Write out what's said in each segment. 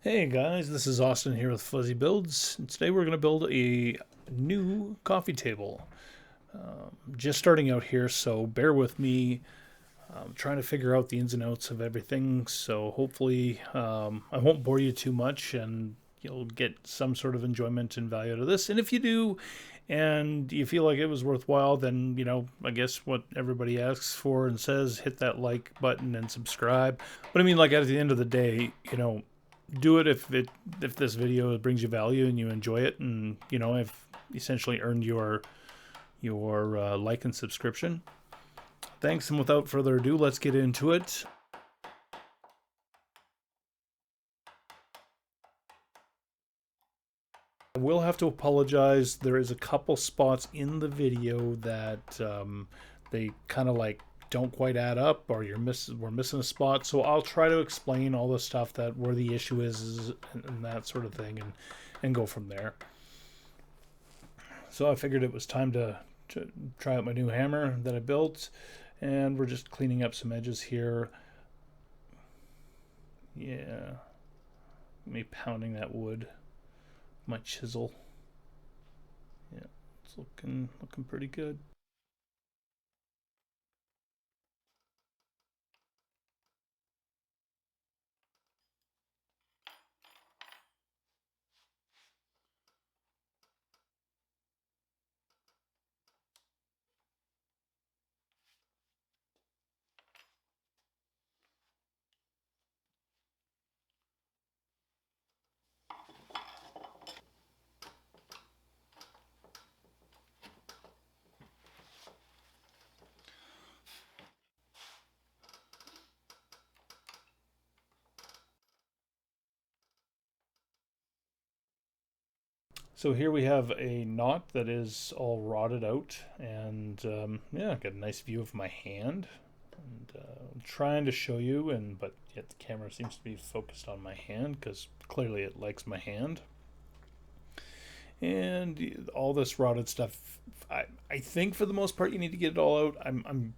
Hey guys, this is Austin here with Fuzzy Builds, and today we're going to build a new coffee table. Just starting out here, so bear with me. I'm trying to figure out the ins and outs of everything, so hopefully I won't bore you too much and you'll get some sort of enjoyment and value out of this. And if you do, and you feel like it was worthwhile, then, I guess what everybody asks for and says, hit that like button and subscribe. But I mean, like, at the end of the day, do it if this video brings you value and you enjoy it, and I've essentially earned your like and subscription. Thanks, and without further ado, let's get into it. I will have to apologize. There is a couple spots in the video that they kind of like don't quite add up, or we're missing a spot. So I'll try to explain all the stuff that where the issue is and that sort of thing, and go from there. So I figured it was time to try out my new hammer that I built, and we're just cleaning up some edges here. Yeah, me pounding that wood, my chisel. Yeah, it's looking pretty good. So here we have a knot that is all rotted out, and yeah, got a nice view of my hand. And I'm trying to show you, but yet the camera seems to be focused on my hand because clearly it likes my hand. And all this rotted stuff, I think for the most part you need to get it all out. I'm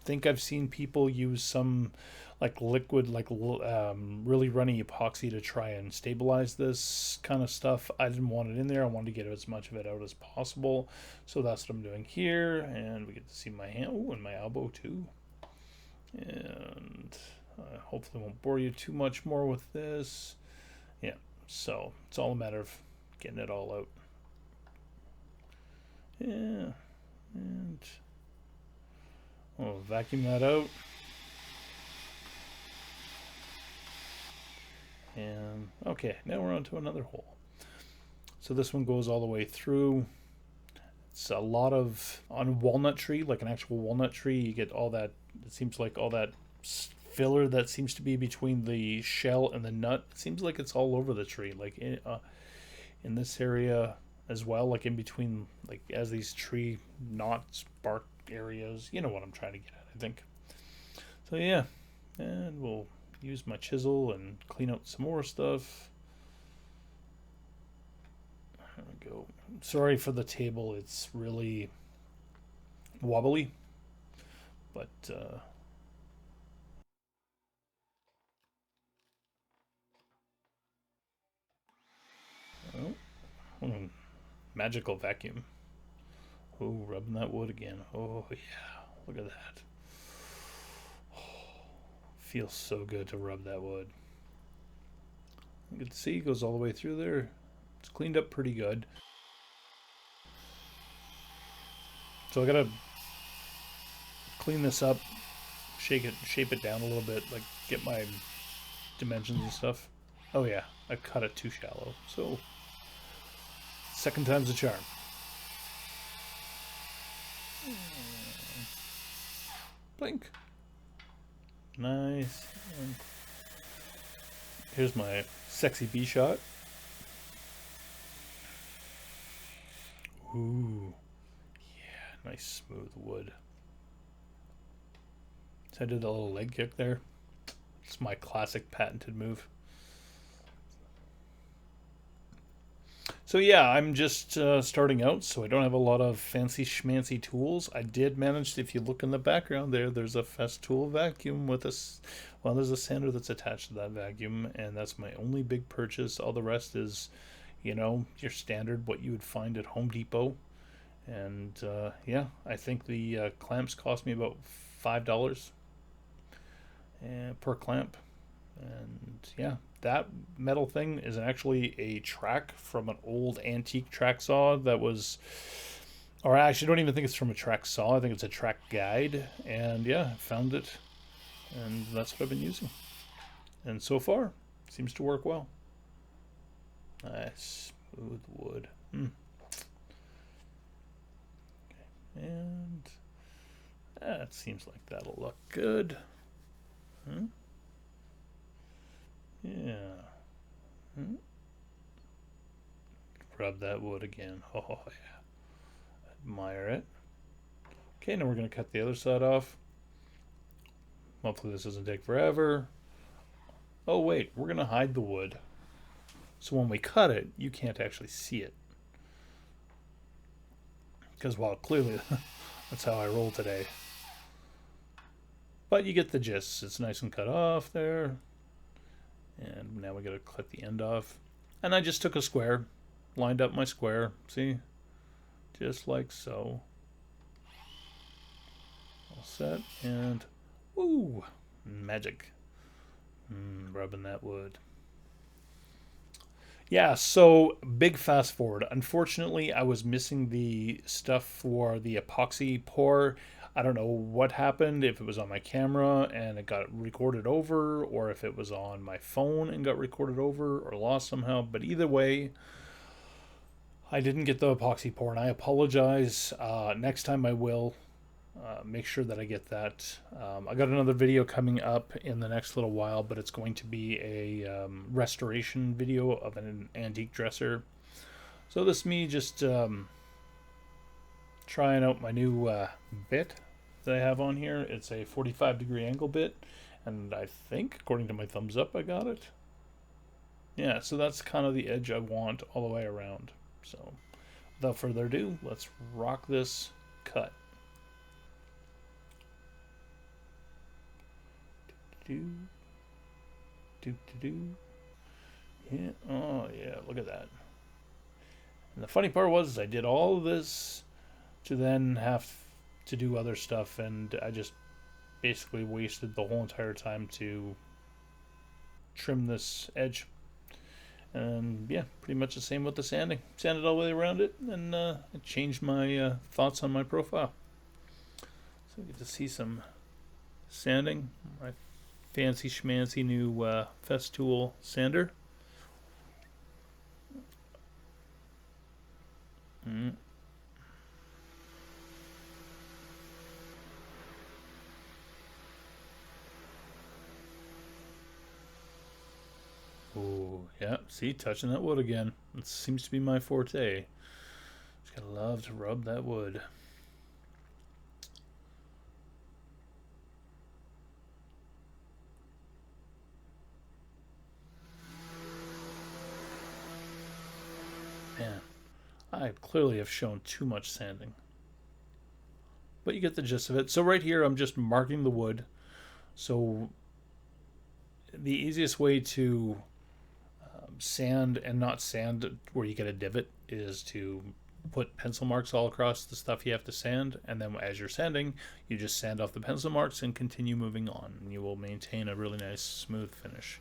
think I've seen people use some like liquid, like really runny epoxy to try and stabilize this kind of stuff. I didn't want it in there. I wanted to get as much of it out as possible, so that's what I'm doing here. And we get to see my hand, oh, and my elbow too. And hopefully won't bore you too much more with this. Yeah, so it's all a matter of getting it all out. Yeah, and I'll vacuum that out. And okay, now we're on to another hole. So this one goes all the way through. It's a lot of, on a walnut tree, like an actual walnut tree, you get all that, it seems like all that filler that seems to be between the shell and the nut. It seems like it's all over the tree, like in this area as well, like in between, like as these tree knots, bark areas. You know what I'm trying to get at, I think. So yeah, and we'll use my chisel and clean out some more stuff. There we go. Sorry for the table, it's really wobbly, but oh, magical vacuum. Oh, rubbing that wood again. Oh yeah, look at that. Feels so good to rub that wood. You can see it goes all the way through there. It's cleaned up pretty good. So I gotta clean this up, shape it down a little bit, like get my dimensions and stuff. Oh yeah, I cut it too shallow. So second time's a charm. Blink. Nice. And here's my sexy B shot. Ooh, yeah, nice smooth wood. So I did a little leg kick there. It's my classic patented move. So yeah, I'm just starting out, so I don't have a lot of fancy schmancy tools. I did manage, if you look in the background there, there's a Festool vacuum with well, there's a sander that's attached to that vacuum, and that's my only big purchase. All the rest is, your standard, what you would find at Home Depot. And yeah, I think the clamps cost me about $5 per clamp. And yeah, that metal thing is actually a track from an old antique track saw that was, or I actually don't even think it's from a track saw. I think it's a track guide. And yeah, found it, and that's what I've been using. And so far, seems to work well. Nice smooth wood. And that seems like that'll look good. Yeah. Rub that wood again. Oh, yeah. Admire it. Okay, now we're going to cut the other side off. Hopefully this doesn't take forever. Oh, wait. We're going to hide the wood. So when we cut it, you can't actually see it. Because, well, clearly that's how I roll today. But you get the gist. It's nice and cut off there. And now we got to clip the end off. And I just took a square, lined up my square. See? Just like so. All set. And, woo! Magic. Rubbing that wood. Yeah, so big fast forward. Unfortunately, I was missing the stuff for the epoxy pour. I don't know what happened, if it was on my camera and it got recorded over, or if it was on my phone and got recorded over or lost somehow. But either way, I didn't get the epoxy pour, and I apologize. Next time I will. Make sure that I get that. I got another video coming up in the next little while, but it's going to be a restoration video of an antique dresser. So this is me just trying out my new bit that I have on here. It's a 45-degree angle bit, and I think, according to my thumbs up, I got it. Yeah, so that's kind of the edge I want all the way around. So without further ado, let's rock this cut. Yeah, oh yeah, look at that. And the funny part was I did all of this to then have to do other stuff, and I just basically wasted the whole entire time to trim this edge. And yeah, pretty much the same with the sanding. Sanded all the way around it, and I changed my thoughts on my profile. So you get to see some sanding. My fancy schmancy new Festool sander. Oh, yeah, see, touching that wood again. It seems to be my forte. Just gotta love to rub that wood. Man, I clearly have shown too much sanding. But you get the gist of it. So right here, I'm just marking the wood. So the easiest way to sand and not sand where you get a divot is to put pencil marks all across the stuff you have to sand, and then as you're sanding, you just sand off the pencil marks and continue moving on, and you will maintain a really nice smooth finish.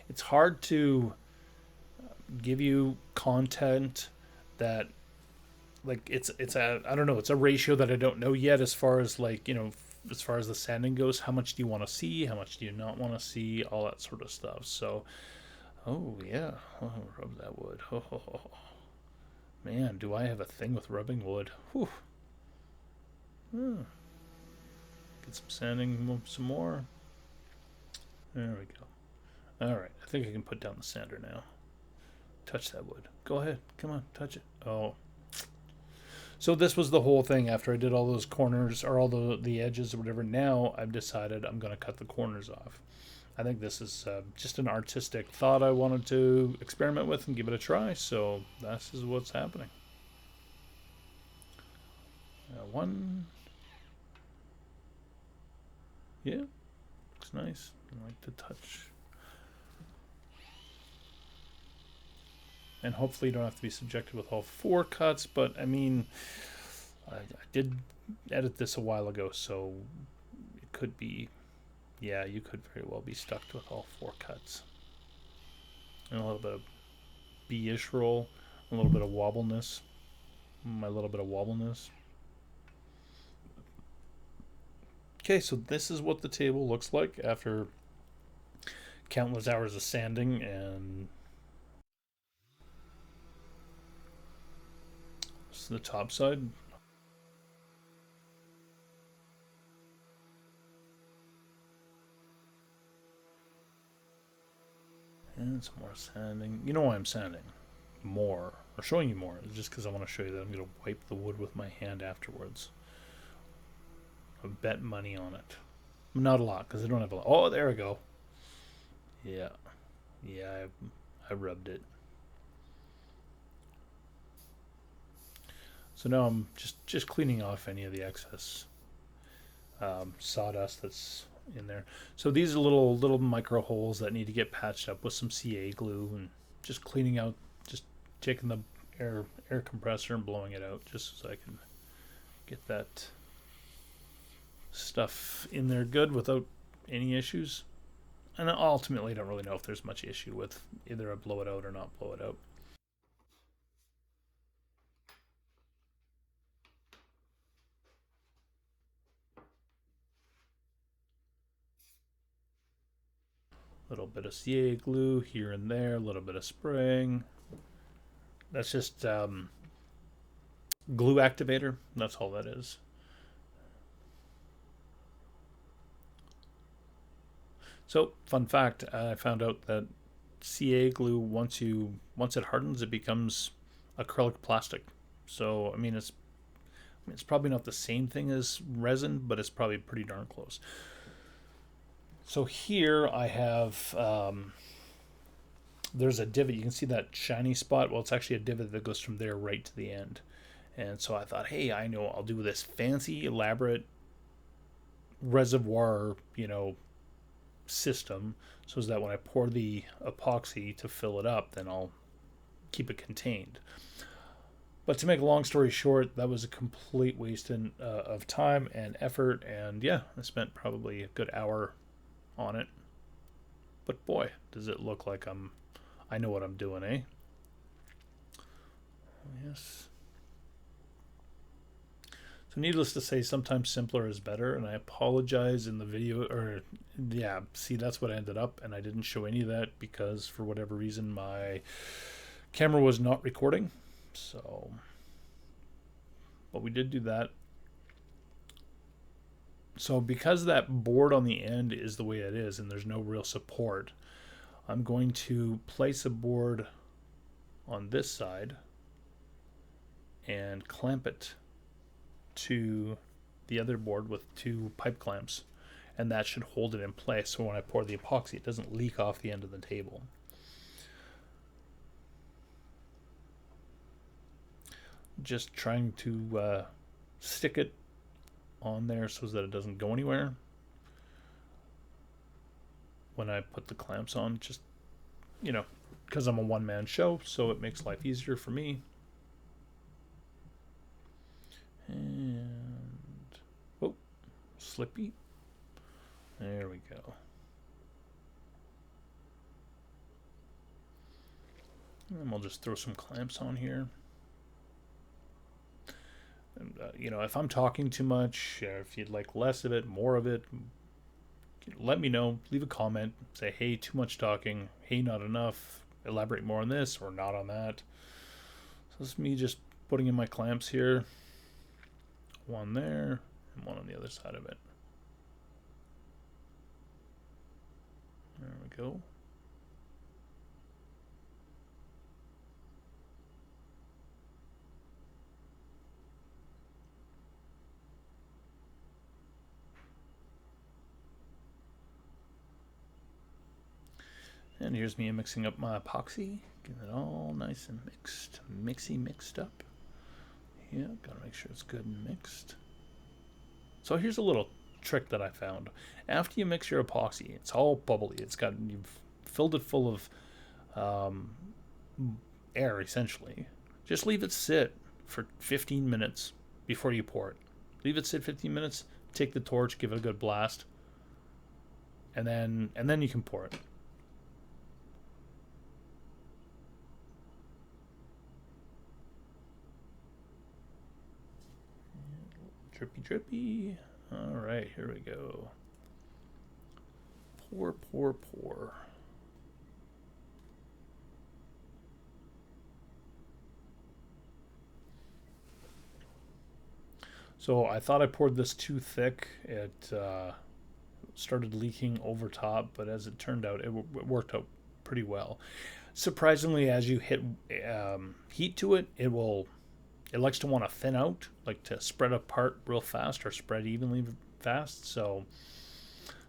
It's hard to give you content that, like, it's a, I don't know, it's a ratio that I don't know yet, as far as, like, as far as the sanding goes. How much do you want to see, how much do you not want to see, all that sort of stuff. So oh yeah, rub that wood. Oh, man, do I have a thing with rubbing wood. Whew. Get some sanding some more. There we go. Alright, I think I can put down the sander now. Touch that wood. Go ahead. Come on, touch it. Oh. So this was the whole thing after I did all those corners or all the edges or whatever. Now I've decided I'm going to cut the corners off. I think this is just an artistic thought I wanted to experiment with and give it a try. So this is what's happening. One. Yeah, looks nice. I like the touch. And hopefully you don't have to be subjected with all 4 cuts, but I mean, I did edit this a while ago, so it could be, yeah, you could very well be stuck with all 4 cuts. And a little bit of B-ish roll, a little bit of wobbleness, my little bit of wobbleness. Okay, so this is what the table looks like after countless hours of sanding and this is the top side. And some more sanding. You know why I'm sanding more, or showing you more, is just because I want to show you that I'm going to wipe the wood with my hand afterwards. I bet money on it. Not a lot, because I don't have a lot. Oh, there we go. Yeah. Yeah, I rubbed it. So now I'm just cleaning off any of the excess sawdust that's in there. So these are little micro holes that need to get patched up with some CA glue and just cleaning out, just taking the air compressor and blowing it out just so I can get that stuff in there good without any issues. And ultimately, I don't really know if there's much issue with either I blow it out or not blow it out. A little bit of CA glue here and there, a little bit of spraying. That's just glue activator. That's all that is. So, fun fact: I found out that CA glue once it hardens, it becomes acrylic plastic. So, I mean, it's probably not the same thing as resin, but it's probably pretty darn close. So here I have there's a divot. You can see that shiny spot. Well, it's actually a divot that goes from there right to the end. And so I thought, hey, I know I'll do this fancy, elaborate reservoir, system, so that when I pour the epoxy to fill it up, then I'll keep it contained. But to make a long story short, that was a complete waste of time and effort. And yeah, I spent probably a good hour on it. But boy, does it look like I know what I'm doing, eh? Yes. So needless to say, sometimes simpler is better, and I apologize in the video, or yeah, see, that's what I ended up, and I didn't show any of that because for whatever reason my camera was not recording. So, but we did do that. So because that board on the end is the way it is and there's no real support, I'm going to place a board on this side and clamp it to the other board with 2 pipe clamps, and that should hold it in place so when I pour the epoxy it doesn't leak off the end of the table. Just trying to stick it on there so that it doesn't go anywhere when I put the clamps on, just because I'm a one-man show, so it makes life easier for me. And oh, slippy. There we go. And we'll just throw some clamps on here. And, if I'm talking too much, if you'd like less of it, more of it, let me know. Leave a comment. Say, hey, too much talking. Hey, not enough. Elaborate more on this or not on that. So this is me just putting in my clamps here. One there and one on the other side of it. There we go. And here's me mixing up my epoxy. Getting it all nice and mixed up. Yeah, gotta make sure it's good and mixed. So here's a little trick that I found. After you mix your epoxy, it's all bubbly. You've filled it full of air, essentially. Just leave it sit for 15 minutes before you pour it. Leave it sit 15 minutes, take the torch, give it a good blast, and then you can pour it. Drippy, drippy. All right, here we go. Pour, pour, pour. So I thought I poured this too thick. It started leaking over top, but as it turned out, it worked out pretty well. Surprisingly, as you hit heat to it, it likes to want to thin out, like to spread apart real fast or spread evenly fast. So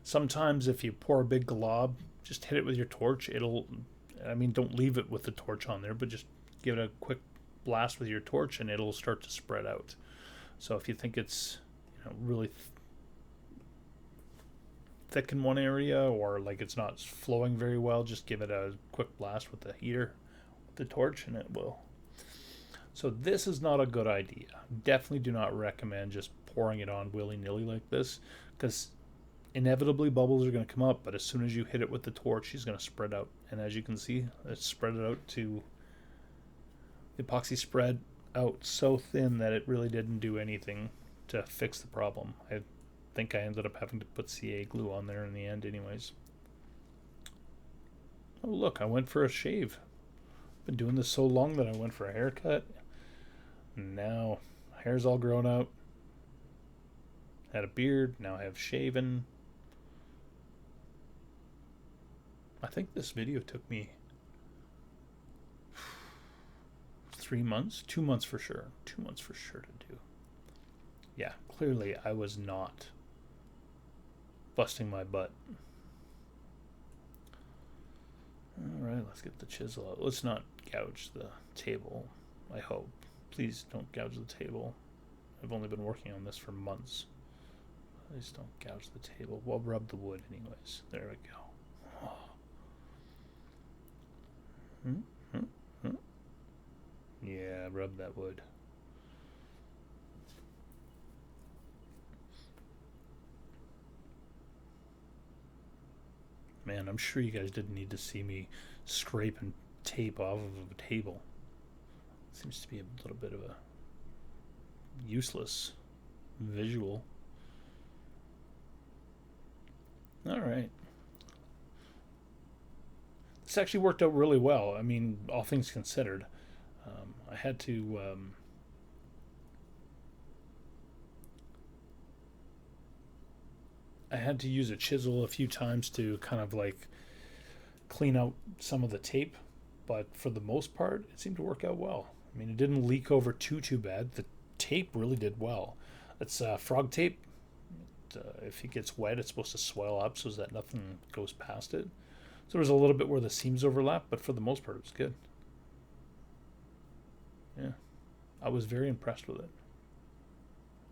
sometimes if you pour a big glob, just hit it with your torch. Don't leave it with the torch on there, but just give it a quick blast with your torch and it'll start to spread out. So if you think it's really thick in one area or like it's not flowing very well, just give it a quick blast with the heater, with the torch, and it will. So this is not a good idea. Definitely do not recommend just pouring it on willy-nilly like this, because inevitably bubbles are going to come up, but as soon as you hit it with the torch, it's going to spread out. And as you can see, it's spread it out to the epoxy spread out so thin that it really didn't do anything to fix the problem. I think I ended up having to put CA glue on there in the end anyways. Oh look, I went for a shave. Been doing this so long that I went for a haircut. Now hair's all grown out. Had a beard, now I have shaven. I think this video took me 3 months, 2 months for sure. 2 months for sure to do. Yeah, clearly I was not busting my butt. Alright, let's get the chisel out. Let's not gouge the table, I hope. Please don't gouge the table. I've only been working on this for months. Please don't gouge the table. We'll rub the wood anyways. There we go. Oh. Yeah, rub that wood. Man, I'm sure you guys didn't need to see me scraping tape off of a table. Seems to be a little bit of a useless visual. All right. This actually worked out really well. I mean, all things considered. I had to use a chisel a few times to kind of like clean out some of the tape, but for the most part, it seemed to work out well. I mean, it didn't leak over too bad. The tape really did well. It's frog tape. If it gets wet, it's supposed to swell up so that nothing goes past it. So there was a little bit where the seams overlap, but for the most part, it was good. Yeah, I was very impressed with it.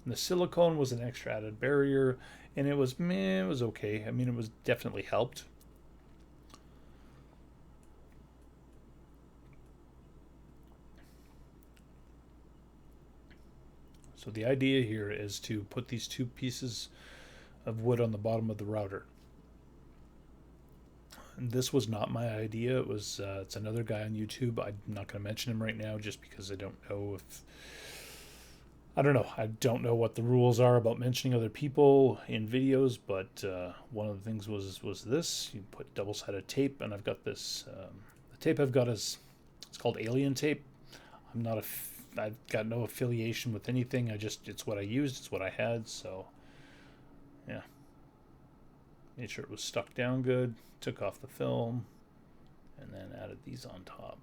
And the silicone was an extra added barrier, and it was okay. I mean, it was definitely helped. So the idea here is to put these two pieces of wood on the bottom of the router. And this was not my idea. It's another guy on YouTube. I'm not going to mention him right now just because I don't know what the rules are about mentioning other people in videos, but one of the things was this. You put double-sided tape, and I've got this. The tape I've got it's called Alien tape. I've got no affiliation with anything. It's what I used. It's what I had. So, yeah. Made sure it was stuck down good. Took off the film, and then added these on top.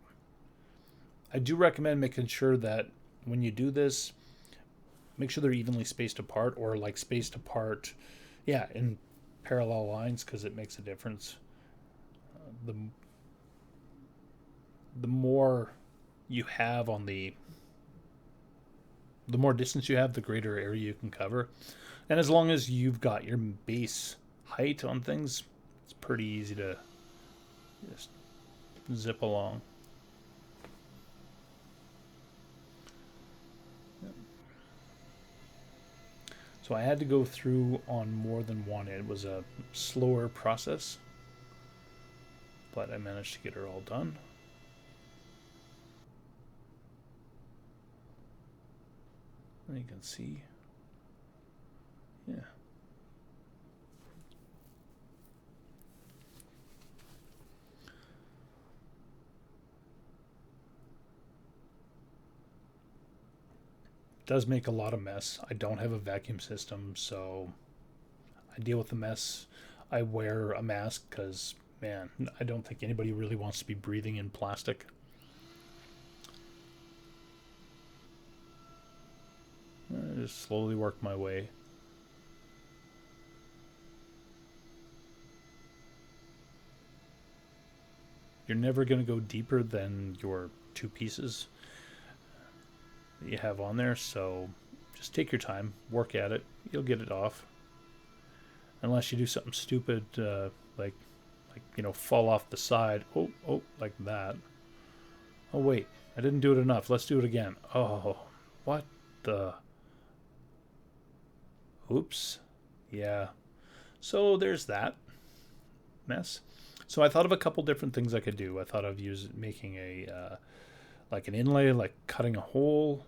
I do recommend making sure that when you do this, make sure they're evenly spaced apart, or like spaced apart, in parallel lines, because it makes a difference. The the more you have the more distance you have, the greater area you can cover. And as long as you've got your base height on things, it's pretty easy to just zip along. So I had to go through on more than one. It was a slower process, but I managed to get her all done. And you can see, yeah. Does make a lot of mess. I don't have a vacuum system, so I deal with the mess. I wear a mask because, man, I don't think anybody really wants to be breathing in plastic. I just slowly work my way. You're never going to go deeper than your two pieces that you have on there, so just take your time, work at it. You'll get it off. Unless you do something stupid, like fall off the side. Oh, like that. Oh wait, I didn't do it enough. Let's do it again. Oh, what the? Oops. Yeah. So there's that mess. So I thought of a couple different things I could do. I thought of making a like an inlay, like cutting a hole.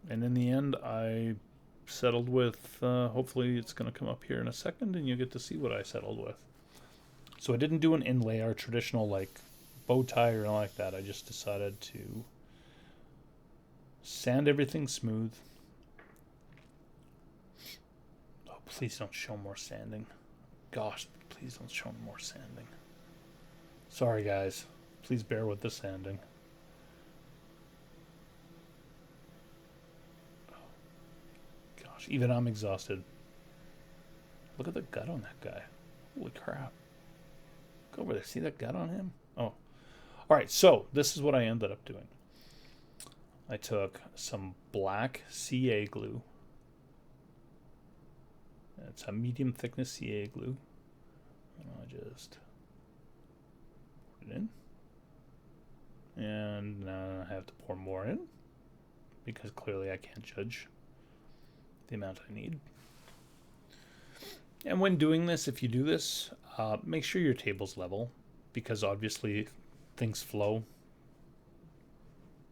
And in the end, I settled with, hopefully it's going to come up here in a second and you get to see what I settled with. So I didn't do an inlay or traditional like bow tie or anything like that. I just decided to sand everything smooth. Oh, please don't show more sanding. Gosh, please don't show more sanding. Sorry guys, please bear with the sanding. Even I'm exhausted. Look at the gut on that guy. Holy crap. Go over there. See that gut on him? Oh. Alright, so this is what I ended up doing. I took some black CA glue. It's a medium thickness CA glue. And I just put it in. And I have to pour more in, because clearly I can't judge the amount I need. And when doing this, if you do this, make sure your table's level, because obviously things flow.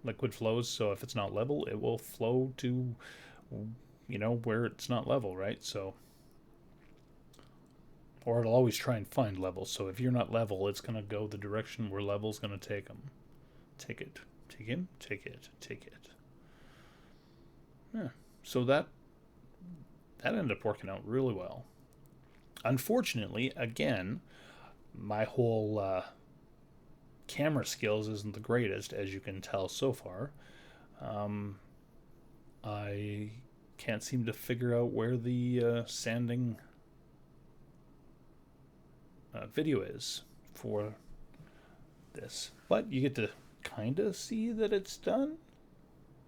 Liquid flows, so if it's not level, it will flow to, where it's not level, right? So, or it'll always try and find level. So if you're not level, it's going to go the direction where level's going to take them. Take it. Take him. Take it. Take it. Yeah. So that ended up working out really well. Unfortunately, again, my whole camera skills isn't the greatest, as you can tell so far. I can't seem to figure out where the sanding video is for this. But you get to kind of see that it's done.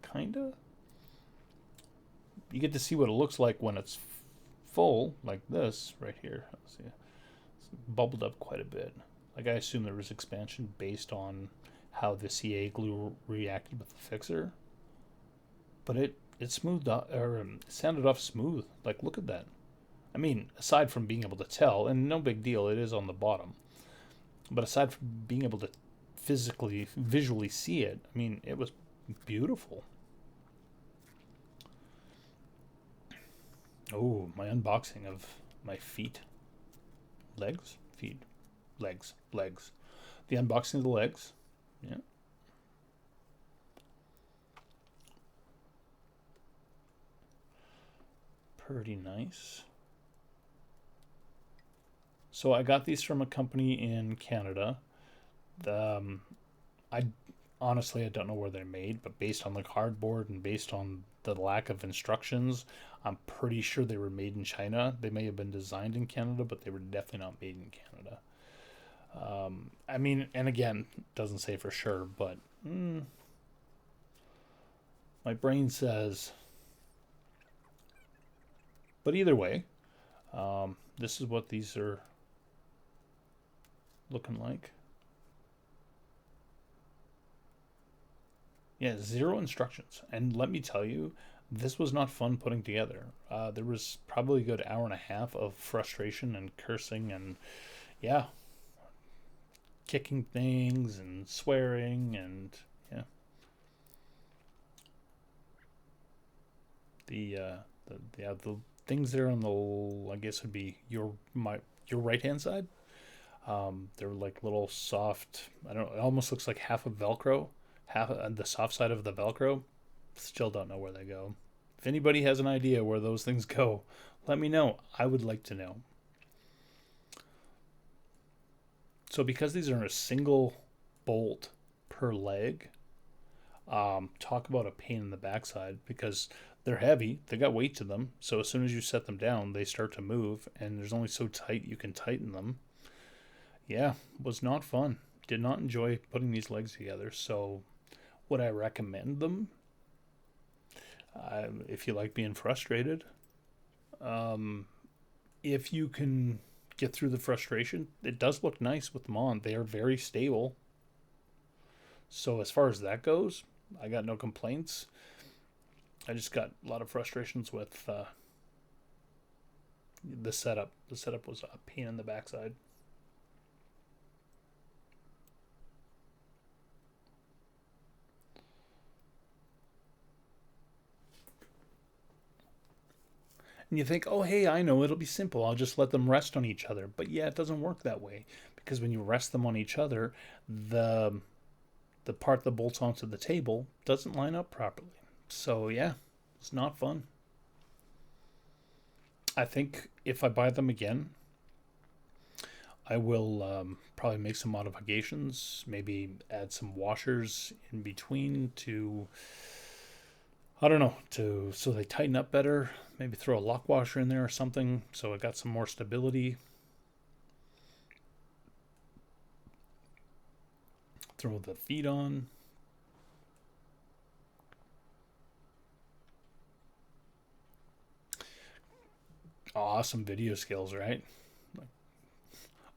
Kind of. You get to see what it looks like when it's full, like this right here. Let's see. It's bubbled up quite a bit. Like, I assume there was expansion based on how the CA glue reacted with the fixer. But it smoothed off, or sanded off smooth. Like, look at that. I mean, aside from being able to tell, and no big deal, it is on the bottom. But aside from being able to visually see it, I mean, it was beautiful. Oh, my unboxing of my feet. Legs? Feet. Legs. Legs. The unboxing of the legs. Yeah. Pretty nice. So I got these from a company in Canada. I honestly, I don't know where they're made, but based on the cardboard and based on the lack of instructions, I'm pretty sure they were made in China. They may have been designed in Canada, but they were definitely not made in Canada. I mean, and again, doesn't say for sure, but my brain says. But either way, this is what these are looking like. Yeah, zero instructions. And let me tell you, this was not fun putting together. There was probably a good hour and a half of frustration and cursing and, yeah, kicking things and swearing and, yeah. The things there on the, I guess would be your right hand side. They're like little soft. I don't know. It almost looks like half of Velcro, half the soft side of the Velcro. Still don't know where they go. If anybody has an idea where those things go, let me know. I would like to know. So because these are a single bolt per leg, talk about a pain in the backside because they're heavy. They got weight to them. So as soon as you set them down, they start to move, and there's only so tight you can tighten them. Yeah, was not fun. Did not enjoy putting these legs together. So would I recommend them? If you like being frustrated, if you can get through the frustration, it does look nice with them on. They are very stable. So as far as that goes, I got no complaints. I just got a lot of frustrations with the setup. The setup was a pain in the backside. And you think, oh, hey, I know, it'll be simple. I'll just let them rest on each other. But yeah, it doesn't work that way because when you rest them on each other, the part that bolts onto the table doesn't line up properly. So yeah, it's not fun. I think if I buy them again, I will probably make some modifications. Maybe add some washers in between to, I don't know, to so they tighten up better. Maybe throw a lock washer in there or something so it got some more stability. Throw the feet on. Awesome video skills, right? Like,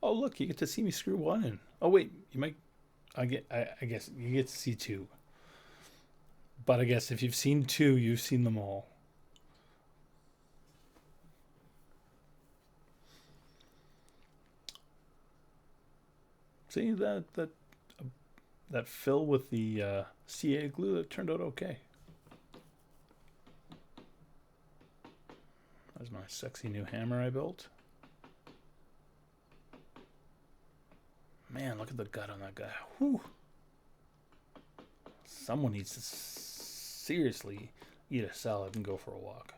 oh look, you get to see me screw one in. Oh wait, you might. I guess you get to see two. But I guess if you've seen two, you've seen them all. See that fill with the CA glue that turned out okay. That's my sexy new hammer I built. Man, look at the gut on that guy. Whew. Someone needs to seriously eat a salad and go for a walk.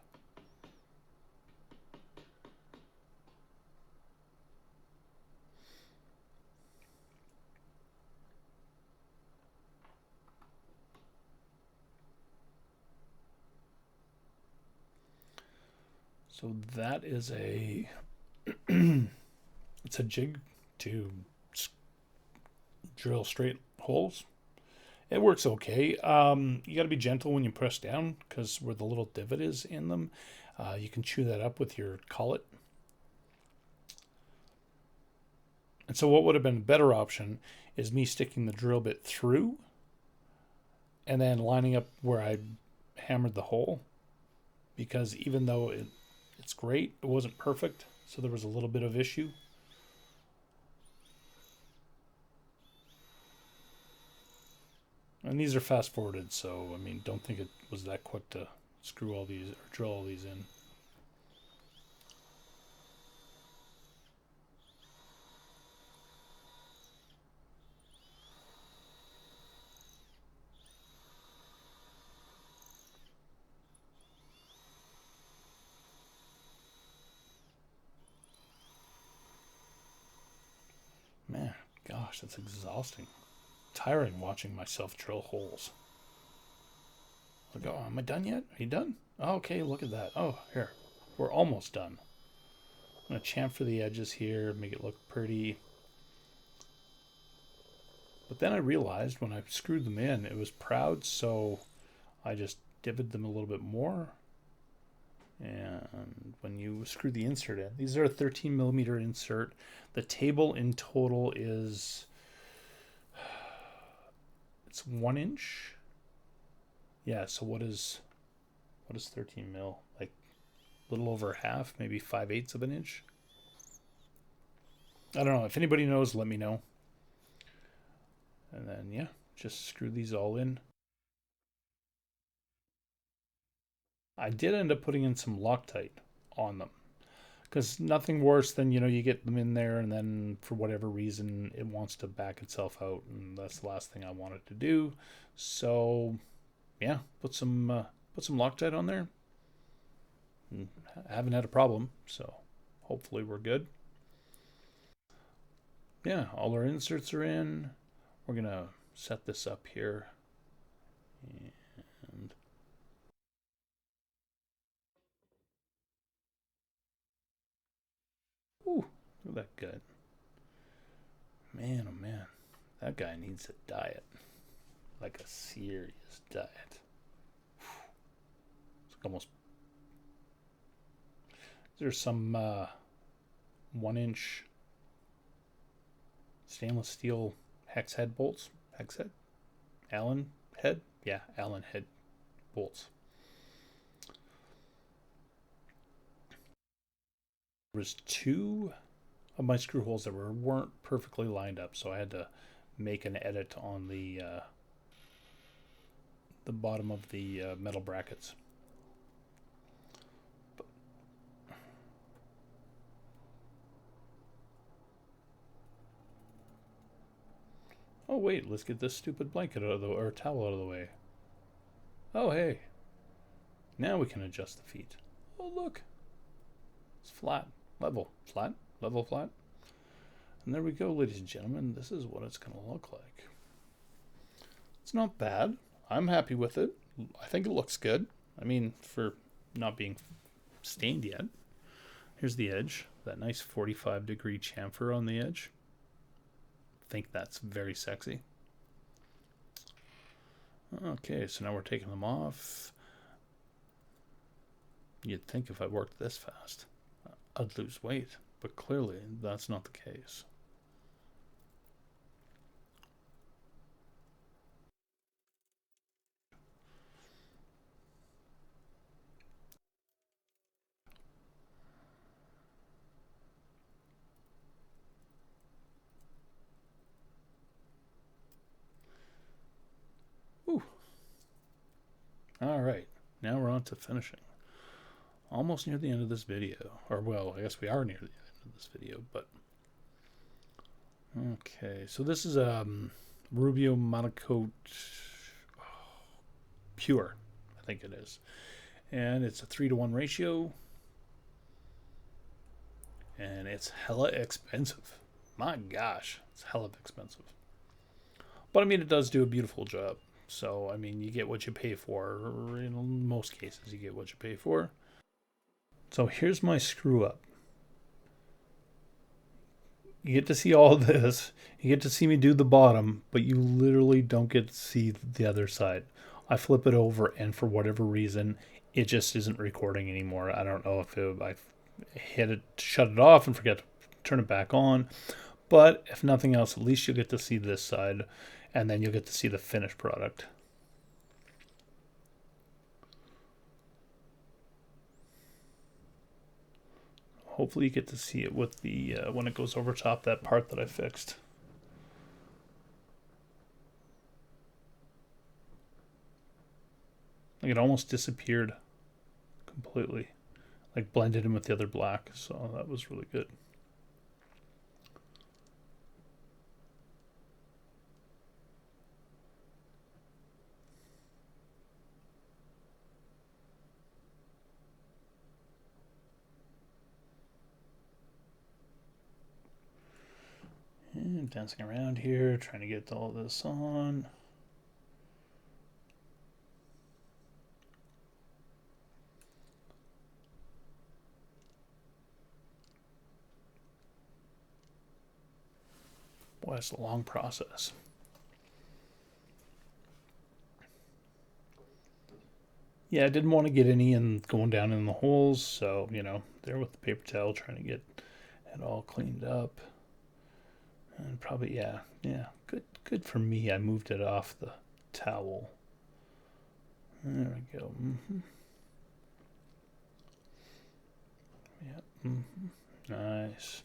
So that is a it's a jig to drill straight holes. It works okay. You got to be gentle when you press down because where the little divot is in them, you can chew that up with your collet. And so what would have been a better option is me sticking the drill bit through and then lining up where I hammered the hole, because even though it's great, it wasn't perfect, so there was a little bit of issue. And these are fast forwarded, so I mean, don't think it was that quick to screw all these or drill all these in. Man, gosh, that's exhausting. Tiring watching myself drill holes. Like, oh, am I done yet? Are you done? Oh, okay, look at that. Oh, here. We're almost done. I'm going to chamfer the edges here, make it look pretty. But then I realized when I screwed them in, it was proud, so I just divoted them a little bit more. And when you screw the insert in, these are a 13 millimeter insert. The table in total is, it's 1 inch. Yeah, so what is 13 mil? Like a little over half, maybe 5/8 of an inch. I don't know. If anybody knows, let me know. And then, yeah, just screw these all in. I did end up putting in some Loctite on them because nothing worse than, you get them in there and then for whatever reason it wants to back itself out, and that's the last thing I wanted to do. So, yeah, put some Loctite on there. I haven't had a problem, so hopefully we're good. Yeah, all our inserts are in. We're gonna set this up here. And ooh, look at that gut. Man, oh man, that guy needs a diet, like a serious diet. It's almost. There's some 1 inch stainless steel hex head bolts. Hex head, Allen head, yeah, Allen head bolts. There was 2 of my screw holes that weren't perfectly lined up, so I had to make an edit on the bottom of the metal brackets. Oh wait, let's get this stupid blanket out of the or towel out of the way. Oh hey, now we can adjust the feet. Oh look, it's flat, level, flat, level, flat. And there we go, ladies and gentlemen. This is what it's going to look like. It's not bad. I'm happy with it. I think it looks good. I mean, for not being stained yet. Here's the edge. That nice 45-degree chamfer on the edge. I think that's very sexy. Okay, so now we're taking them off. You'd think if I worked this fast, I'd lose weight. But clearly, that's not the case. Whew. All right, now we're on to finishing. Almost near the end of this video. Or, well, I guess we are near the end of this video, but... Okay, so this is Rubio Monocoat Pure, I think it is. And it's a 3-to-1 ratio. And it's hella expensive. My gosh, it's hella expensive. But I mean, it does do a beautiful job. So, I mean, you get what you pay for. In most cases, you get what you pay for. So here's my screw up. You get to see all of this. You get to see me do the bottom, but you literally don't get to see the other side. I flip it over, and for whatever reason, it just isn't recording anymore. I don't know if I hit it, shut it off, and forget to turn it back on. But if nothing else, at least you'll get to see this side, and then you'll get to see the finished product. Hopefully you get to see it with the when it goes over top that part that I fixed. Like it almost disappeared completely. Like blended in with the other black, so that was really good. And dancing around here, trying to get all this on. Boy, it's a long process. Yeah, I didn't want to get any and going down in the holes, so, you know, there with the paper towel trying to get it all cleaned up. And probably, yeah, good for me. I moved it off the towel. There we go. Yeah. Nice.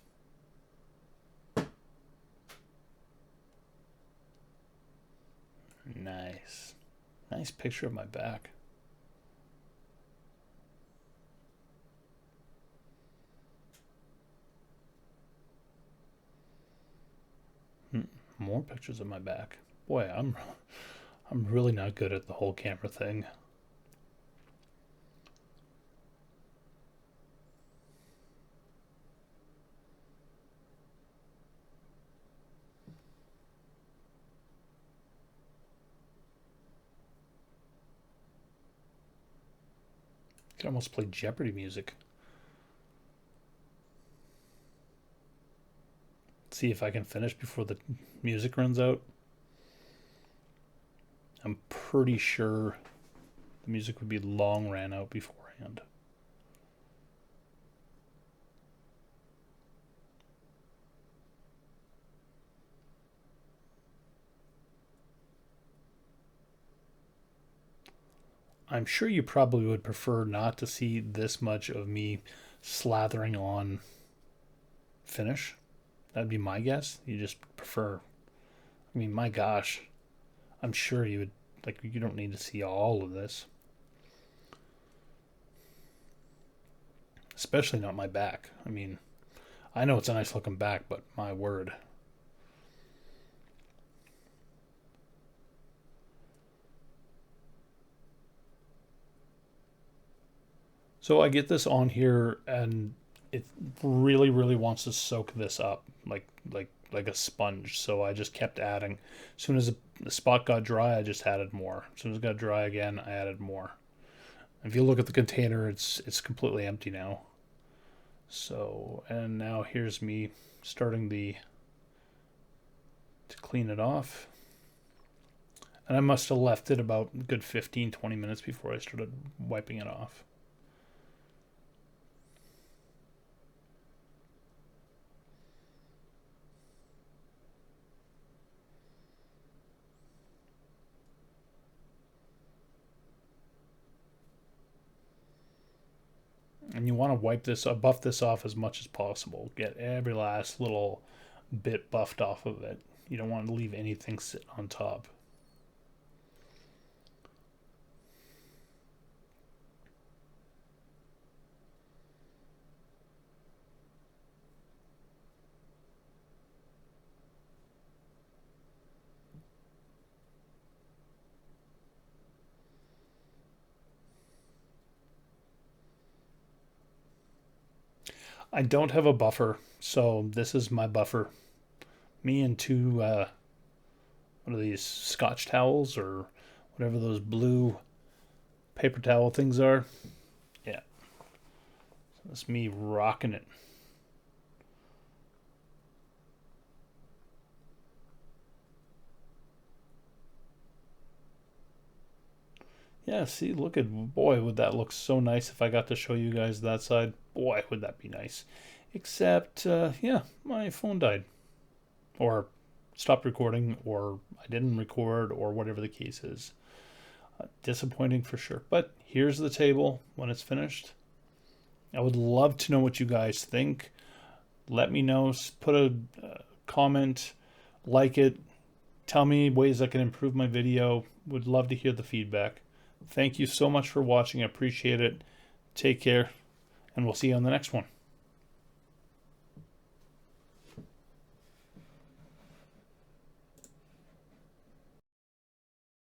Nice. Nice picture of my back. More pictures of my back. Boy, I'm really not good at the whole camera thing. I could almost play Jeopardy music. See if I can finish before the music runs out. I'm pretty sure the music would be long ran out beforehand. I'm sure you probably would prefer not to see this much of me slathering on finish. That'd be my guess. You just prefer. I mean, my gosh. I'm sure you would. Like, you don't need to see all of this. Especially not my back. I mean, I know it's a nice looking back, but my word. So I get this on here, and it really wants to soak this up like a sponge. So I just kept adding. As soon as the spot got dry, I just added more. As soon as it got dry again, I added more. If you look at the container, it's completely empty now. So, and now here's me starting to clean it off. And I must have left it about a good 15-20 minutes before I started wiping it off. And you want to wipe this, buff this off as much as possible. Get every last little bit buffed off of it. You don't want to leave anything sit on top. I don't have a buffer, so this is my buffer. Me and two, what are these, Scotch towels or whatever those blue paper towel things are. Yeah, so that's me rocking it. Yeah, see, look at, boy, would that look so nice if I got to show you guys that side. Boy, would that be nice. Except, yeah, my phone died. Or stopped recording, or I didn't record, or whatever the case is. Disappointing for sure. But here's the table when it's finished. I would love to know what you guys think. Let me know. Put a comment, like it. Tell me ways I can improve my video. Would love to hear the feedback. Thank you so much for watching. I appreciate it. Take care, and we'll see you on the next one.